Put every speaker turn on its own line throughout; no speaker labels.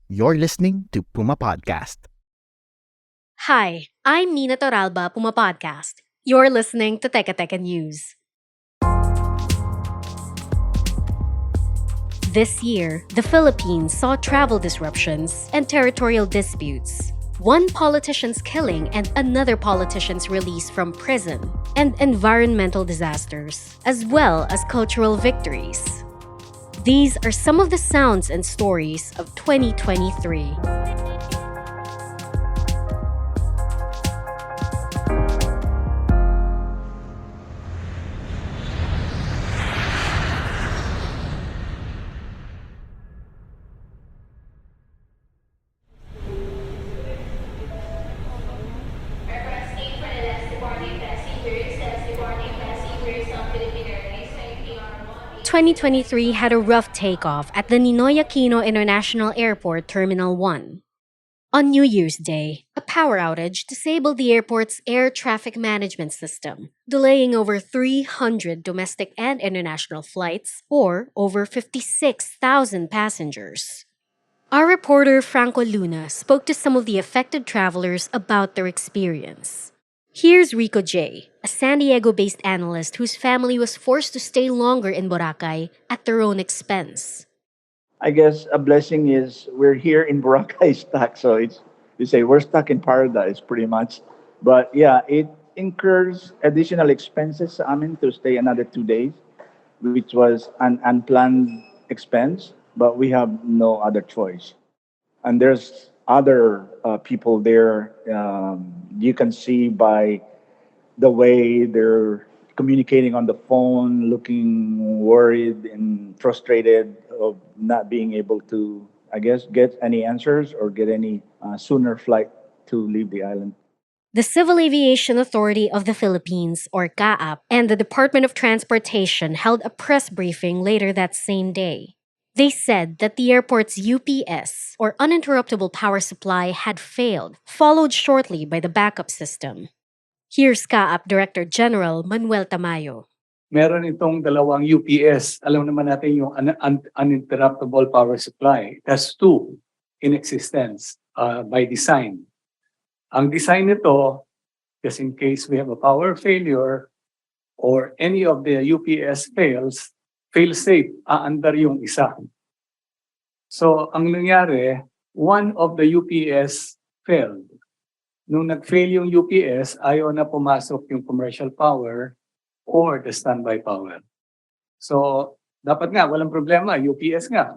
You're listening to Puma Podcast.
Hi, I'm Nina Toralba, Puma Podcast. You're listening to Teka Teka News. This year, the Philippines saw travel disruptions and territorial disputes. One politician's killing and another politician's release from prison, and environmental disasters, as well as cultural victories. These are some of the sounds and stories of 2023. 2023 had a rough takeoff at the Ninoy Aquino International Airport Terminal 1. On New Year's Day, a power outage disabled the airport's air traffic management system, delaying over 300 domestic and international flights, or over 56,000 passengers. Our reporter Franco Luna spoke to some of the affected travelers about their experience. Here's Rico J., a San Diego-based analyst whose family was forced to stay longer in Boracay at their own expense.
I guess a blessing is we're here in Boracay stuck. So it's you say we're stuck in paradise pretty much. But yeah, it incurs additional expenses. I mean to stay another 2 days, which was an unplanned expense, but we have no other choice. And there's other people there. You can see by the way they're communicating on the phone, looking worried and frustrated of not being able to, I guess, get any answers or get any sooner flight to leave the island.
The Civil Aviation Authority of the Philippines, or CAAP, and the Department of Transportation held a press briefing later that same day. They said that the airport's UPS, or uninterruptible power supply, had failed, followed shortly by the backup system. Here's CAAP Director General Manuel Tamayo.
Meron itong dalawang UPS. Alam naman natin yung uninterruptible power supply. It has two in existence by design. Ang design nito, just in case we have a power failure or any of the UPS fail safe, aandar yung isa. So, ang nangyari, one of the UPS failed. Nung nag-fail yung UPS, ayaw na pumasok yung commercial power or the standby power. So, dapat nga, walang problema, UPS nga.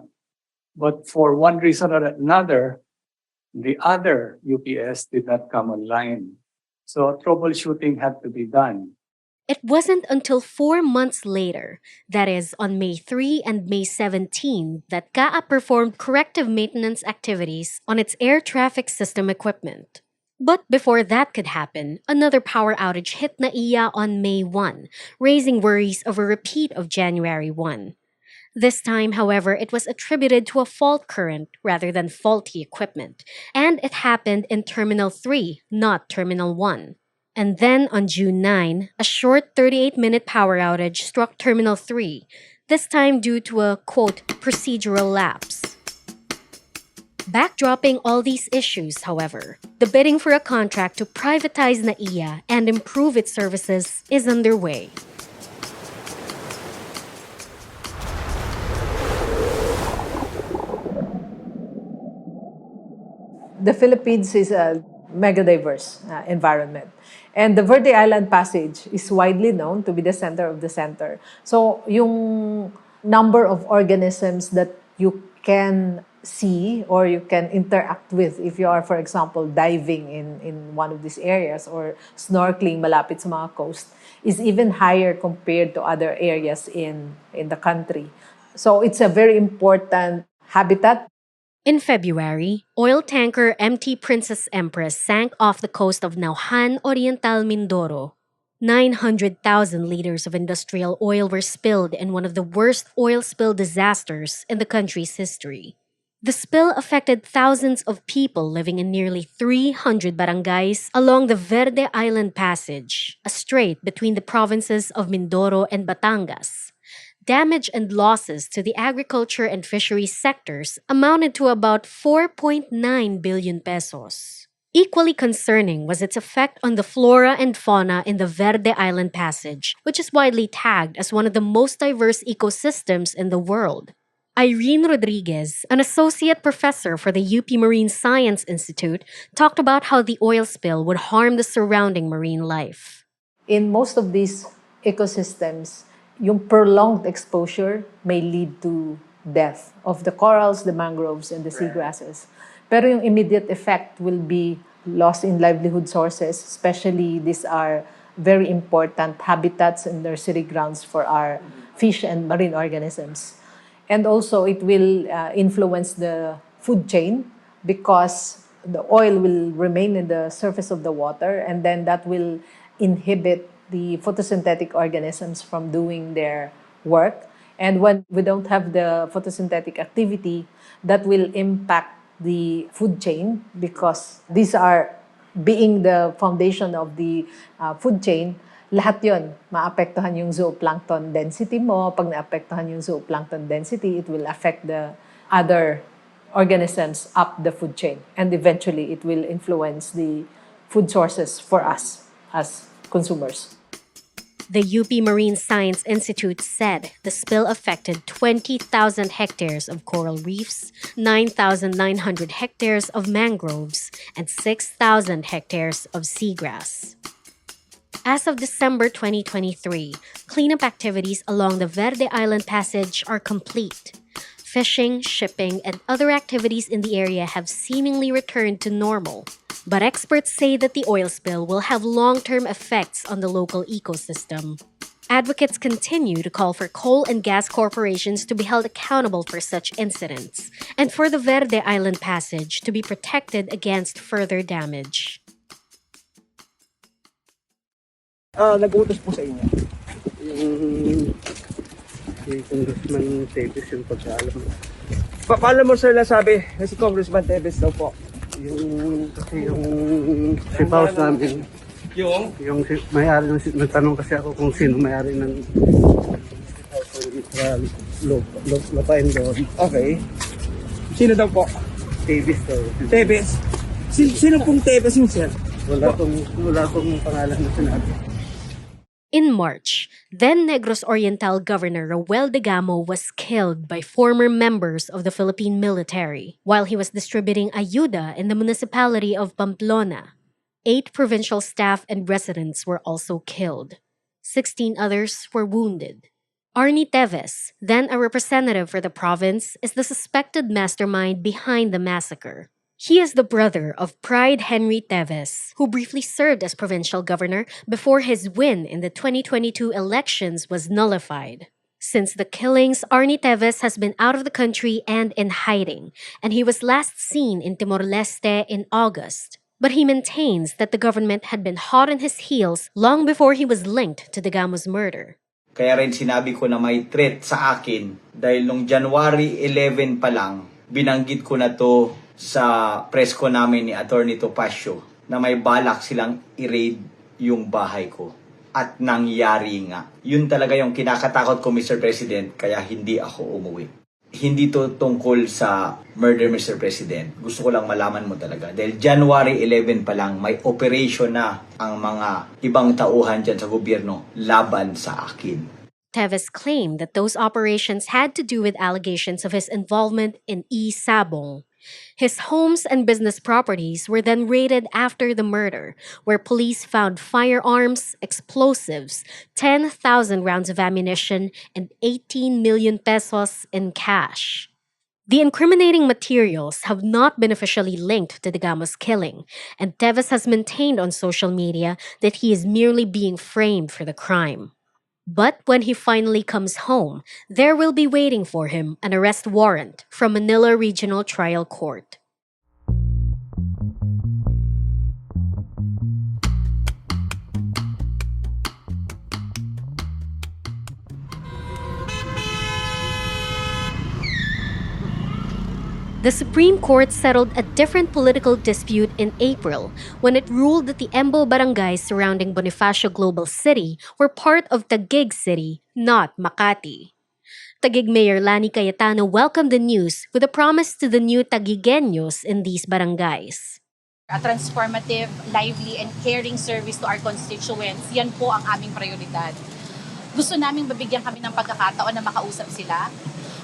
But for one reason or another, the other UPS did not come online. So, troubleshooting had to be done.
It wasn't until 4 months later, that is, on May 3 and May 17, that CAAP performed corrective maintenance activities on its air traffic system equipment. But before that could happen, another power outage hit NAIA on May 1, raising worries of a repeat of January 1. This time, however, it was attributed to a fault current rather than faulty equipment, and it happened in Terminal 3, not Terminal 1. And then on June 9, a short 38-minute power outage struck Terminal 3, this time due to a, quote, procedural lapse. Backdropping all these issues, however, the bidding for a contract to privatize NAIA and improve its services is underway.
The Philippines is a mega diverse environment. And the Verde Island Passage is widely known to be the center of the center. So yung number of organisms that you can see or you can interact with if you are, for example, diving in one of these areas or snorkeling malapit sa mga coast is even higher compared to other areas in the country. So it's a very important habitat.
In February, oil tanker MT Princess Empress sank off the coast of Nauhan Oriental, Mindoro. 900,000 liters of industrial oil were spilled in one of the worst oil spill disasters in the country's history. The spill affected thousands of people living in nearly 300 barangays along the Verde Island Passage, a strait between the provinces of Mindoro and Batangas. damage and losses to the agriculture and fisheries sectors amounted to about 4.9 billion pesos. Equally concerning was its effect on the flora and fauna in the Verde Island Passage, which is widely tagged as one of the most diverse ecosystems in the world. Irene Rodriguez, an associate professor for the UP Marine Science Institute, talked about how the oil spill would harm the surrounding marine life.
In most of these ecosystems, yung prolonged exposure may lead to death of the corals, the mangroves, and the seagrasses. Pero yung immediate effect will be loss in livelihood sources, especially these are very important habitats and nursery grounds for our fish and marine organisms. And also, it will influence the food chain because the oil will remain in the surface of the water, and then that will inhibit the photosynthetic organisms from doing their work. And when we don't have the photosynthetic activity, that will impact the food chain because these are being the foundation of the food chain. Lahat yon maapektuhan yung zooplankton density mo. Pag naapektuhan yung zooplankton density, it will affect the other organisms up the food chain. And eventually, it will influence the food sources for us as consumers.
The UP Marine Science Institute said the spill affected 20,000 hectares of coral reefs, 9,900 hectares of mangroves, and 6,000 hectares of seagrass. As of December 2023, cleanup activities along the Verde Island Passage are complete. Fishing, shipping, and other activities in the area have seemingly returned to normal. But experts say that the oil spill will have long-term effects on the local ecosystem. Advocates continue to call for coal and gas corporations to be held accountable for such incidents, and for the Verde Island Passage to be protected against further damage.
Nag-utos po sa inyo.
Yung Congressman Tevez yung pagkaalam.
Paano mo sir nasabi na si Congressman Tevez daw po?
Kasi yung safe house namin, yung may-ari ng nagtanong kasi ako kung sino may-ari ng safe house lupain doon.
Okay. Sino daw po?
Tevez daw.
Tevez? Sino pong Tevez yung sir?
Wala tong pangalan na sinabi.
In March, then Negros Oriental Governor Roel Degamo was killed by former members of the Philippine military while he was distributing ayuda in the municipality of Pamplona. 8 provincial staff and residents were also killed. 16 others were wounded. Arnie Tevez, then a representative for the province, is the suspected mastermind behind the massacre. He is the brother of Pride Henry Tevez, who briefly served as provincial governor before his win in the 2022 elections was nullified. Since the killings, Arnie Tevez has been out of the country and in hiding, and he was last seen in Timor-Leste in August. But he maintains that the government had been hot on his heels long before he was linked to Degamo's murder.
Kaya rin sinabi ko na may threat sa akin dahil nung January 11 pa lang, binanggit ko na to sa press ko namin ni Attorney Topacio na may balak silang i-raid yung bahay ko. At nangyari nga. Yun talaga yung kinakatakot ko, Mr. President, kaya hindi ako umuwi. Hindi to tungkol sa murder, Mr. President. Gusto ko lang malaman mo talaga. Dahil January 11 pa lang, may operation na ang mga ibang tauhan dyan sa gobyerno laban sa akin.
Tevez claimed that those operations had to do with allegations of his involvement in Sabong. His homes and business properties were then raided after the murder, where police found firearms, explosives, 10,000 rounds of ammunition, and 18 million pesos in cash. The incriminating materials have not been officially linked to Degamo's killing, and Tevez has maintained on social media that he is merely being framed for the crime. But when he finally comes home, there will be waiting for him an arrest warrant from Manila Regional Trial Court. The Supreme Court settled a different political dispute in April when it ruled that the Embo barangays surrounding Bonifacio Global City were part of Taguig City, not Makati. Taguig Mayor Lani Cayetano welcomed the news with a promise to the new Taguigueños in these barangays.
A transformative, lively, and caring service to our constituents, yan po ang aming prioridad. Gusto naming babigyan kami ng pagkakataon na makausap sila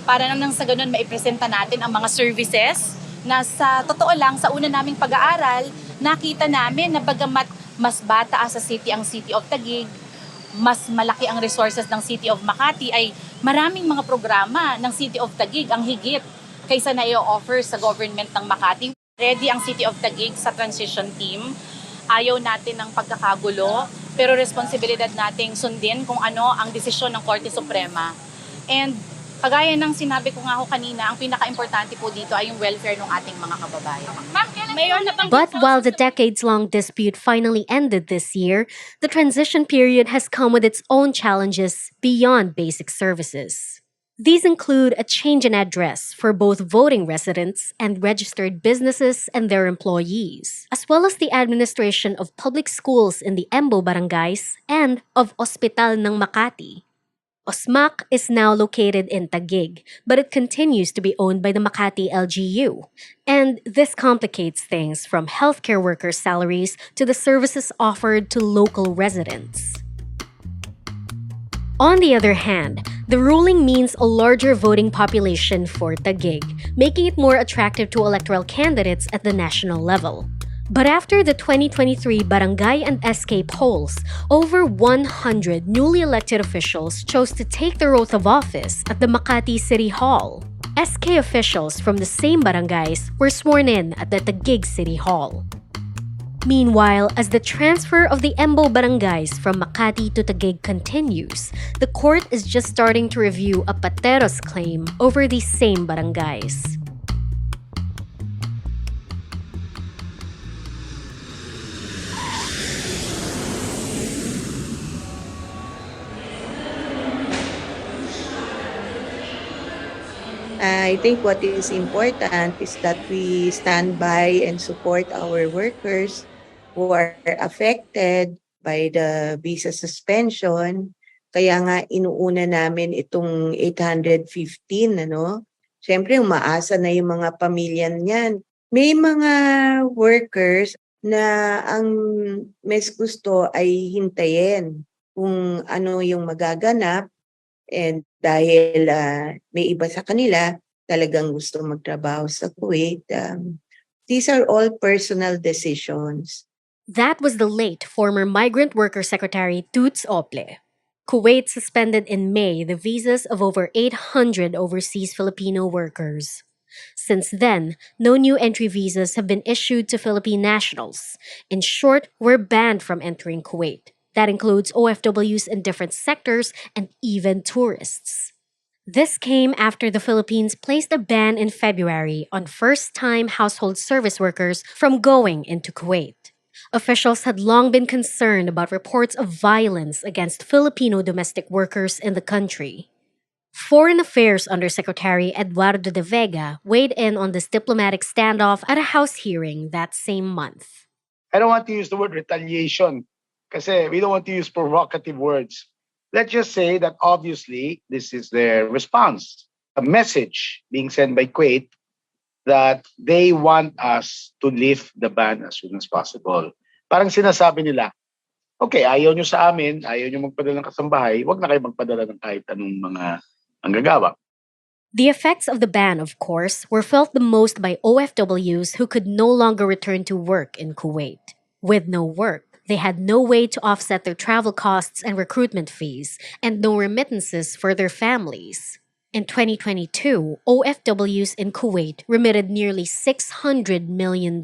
para nang sa ganun maipresenta natin ang mga services na sa totoo lang, sa una naming pag-aaral, nakita namin na bagamat mas bata sa city ang City of Taguig, mas malaki ang resources ng City of Makati, ay maraming mga programa ng City of Taguig ang higit kaysa na i-offer sa government ng Makati. Ready ang City of Taguig sa transition team. Ayaw natin ng pagkakagulo, pero responsibilidad nating sundin kung ano ang desisyon ng Korte Suprema. And kagaya ng sinabi ko nga ho kanina, ang pinaka-importante po dito ay yung welfare ng ating mga kababayan.
But while the decades-long dispute finally ended this year, the transition period has come with its own challenges beyond basic services. These include a change in address for both voting residents and registered businesses and their employees, as well as the administration of public schools in the Embo barangays and of Ospital ng Makati. OSMAC is now located in Taguig, but it continues to be owned by the Makati LGU. And this complicates things from healthcare workers' salaries to the services offered to local residents. On the other hand, the ruling means a larger voting population for Taguig, making it more attractive to electoral candidates at the national level. But after the 2023 Barangay and SK polls, over 100 newly elected officials chose to take their oath of office at the Makati City Hall. SK officials from the same barangays were sworn in at the Taguig City Hall. Meanwhile, as the transfer of the Embo barangays from Makati to Taguig continues, the court is just starting to review a pateros claim over these same barangays.
I think what is important is that we stand by and support our workers who are affected by the visa suspension. Kaya nga inuuna namin itong 815, ano? Siyempre, umaasa na yung mga pamilya niyan. May mga workers na ang mas gusto ay hintayin kung ano yung magaganap. And dahil may iba sa kanila talagang gusto magtrabaho sa Kuwait, these are all personal decisions.
That was the late former Migrant Worker Secretary Toots Ople. Kuwait suspended in May the visas of over 800 overseas Filipino workers. Since then, no new entry visas have been issued to Philippine nationals. In short, we're banned from entering Kuwait. That includes OFWs in different sectors and even tourists. This came after the Philippines placed a ban in February on first-time household service workers from going into Kuwait. Officials had long been concerned about reports of violence against Filipino domestic workers in the country. Foreign Affairs Undersecretary Eduardo de Vega weighed in on this diplomatic standoff at a House hearing that same month.
I don't want to use the word retaliation kasi we don't want to use provocative words. Let's just say that obviously this is their response. A message being sent by Kuwait that they want us to lift the ban as soon as possible. Parang sinasabi nila, okay, ayaw nyo sa amin, ayaw nyo magpadala ng kasambahay, wag na kayo magpadala ng kahit anong mga manggagawa.
The effects of the ban, of course, were felt the most by OFWs who could no longer return to work in Kuwait. With no work, they had no way to offset their travel costs and recruitment fees, and no remittances for their families. In 2022, OFWs in Kuwait remitted nearly $600 million.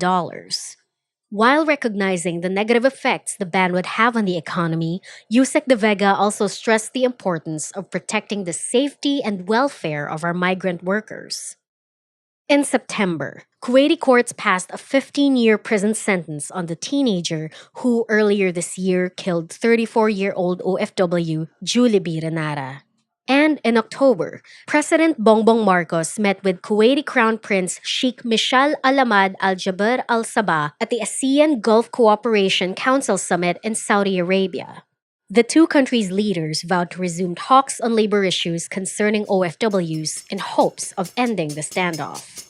While recognizing the negative effects the ban would have on the economy, Yusek de Vega also stressed the importance of protecting the safety and welfare of our migrant workers. In September, Kuwaiti courts passed a 15-year prison sentence on the teenager who earlier this year killed 34-year-old OFW Julie B. Renara. And in October, President Bongbong Marcos met with Kuwaiti Crown Prince Sheikh Mishal Al-Ahmad Al-Jaber Al-Sabah at the ASEAN Gulf Cooperation Council Summit in Saudi Arabia. The two countries' leaders vowed to resume talks on labor issues concerning OFWs in hopes of ending the standoff.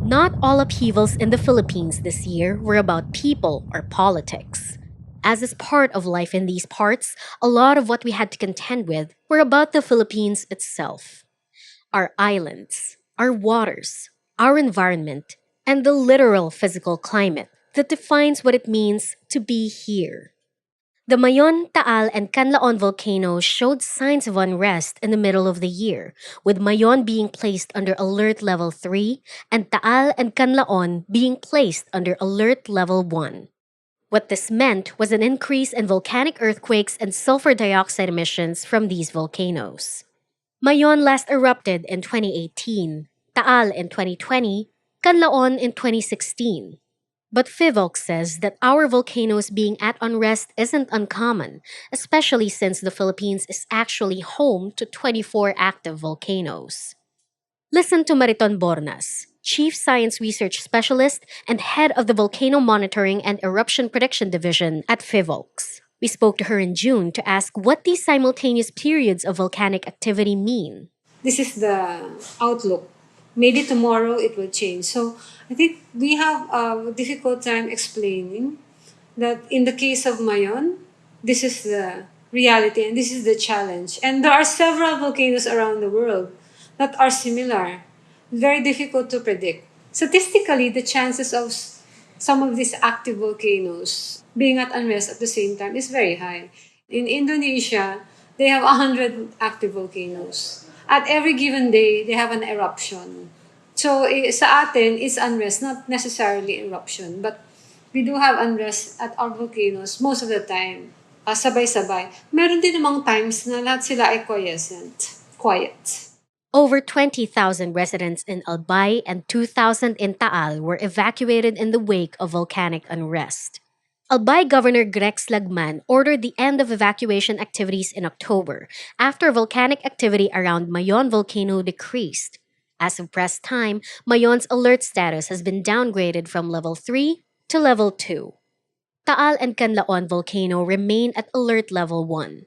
Not all upheavals in the Philippines this year were about people or politics. As is part of life in these parts, a lot of what we had to contend with were about the Philippines itself. Our islands, our waters, our environment, and the literal physical climate that defines what it means to be here. The Mayon, Taal, and Canlaon volcanoes showed signs of unrest in the middle of the year, with Mayon being placed under Alert Level 3 and Taal and Canlaon being placed under Alert Level 1. What this meant was an increase in volcanic earthquakes and sulfur dioxide emissions from these volcanoes. Mayon last erupted in 2018, Taal in 2020, Canlaon in 2016. But Fivox says that our volcanoes being at unrest isn't uncommon, especially since the Philippines is actually home to 24 active volcanoes. Listen to Mariton Bornas, Chief Science Research Specialist and Head of the Volcano Monitoring and Eruption Prediction Division at Fivox. We spoke to her in June to ask what these simultaneous periods of volcanic activity mean.
This is the outlook. Maybe tomorrow it will change. So I think we have a difficult time explaining that in the case of Mayon, this is the reality and this is the challenge. And there are several volcanoes around the world that are similar. Very difficult to predict. Statistically, the chances of some of these active volcanoes being at unrest at the same time is very high. In Indonesia, they have 100 active volcanoes. At every given day, they have an eruption. So sa atin, it's unrest, not necessarily eruption. But we do have unrest at our volcanoes most of the time. Sabay-sabay. Meron din namang times na lahat sila ay quiet.
Over 20,000 residents in Albay and 2,000 in Taal were evacuated in the wake of volcanic unrest. Albay Governor Grex Lagman ordered the end of evacuation activities in October after volcanic activity around Mayon volcano decreased. As of press time, Mayon's alert status has been downgraded from level 3 to level 2. Taal and Canlaon volcano remain at alert level 1.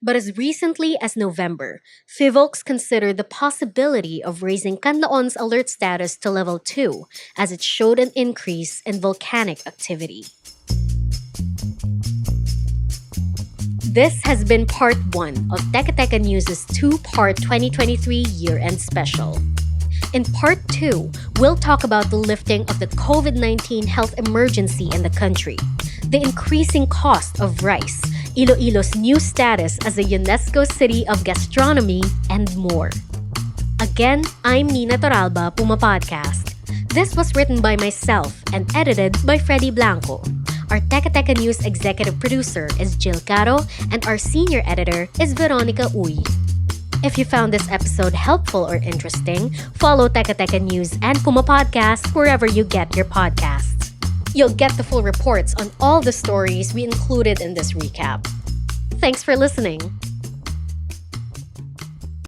But as recently as November, Fivox considered the possibility of raising Canlaon's alert status to level 2 as it showed an increase in volcanic activity. This has been part 1 of Teka Teka News' two-part 2023 year-end special. In part 2, we'll talk about the lifting of the COVID-19 health emergency in the country, the increasing cost of rice, Iloilo's new status as a UNESCO City of Gastronomy, and more. Again, I'm Nina Toralba, Puma Podcast. This was written by myself and edited by Freddy Blanco. Our Teka Teka News executive producer is Jill Caro, and our senior editor is Veronica Uy. If you found this episode helpful or interesting, follow Teka Teka News and Puma Podcast wherever you get your podcasts. You'll get the full reports on all the stories we included in this recap. Thanks for listening.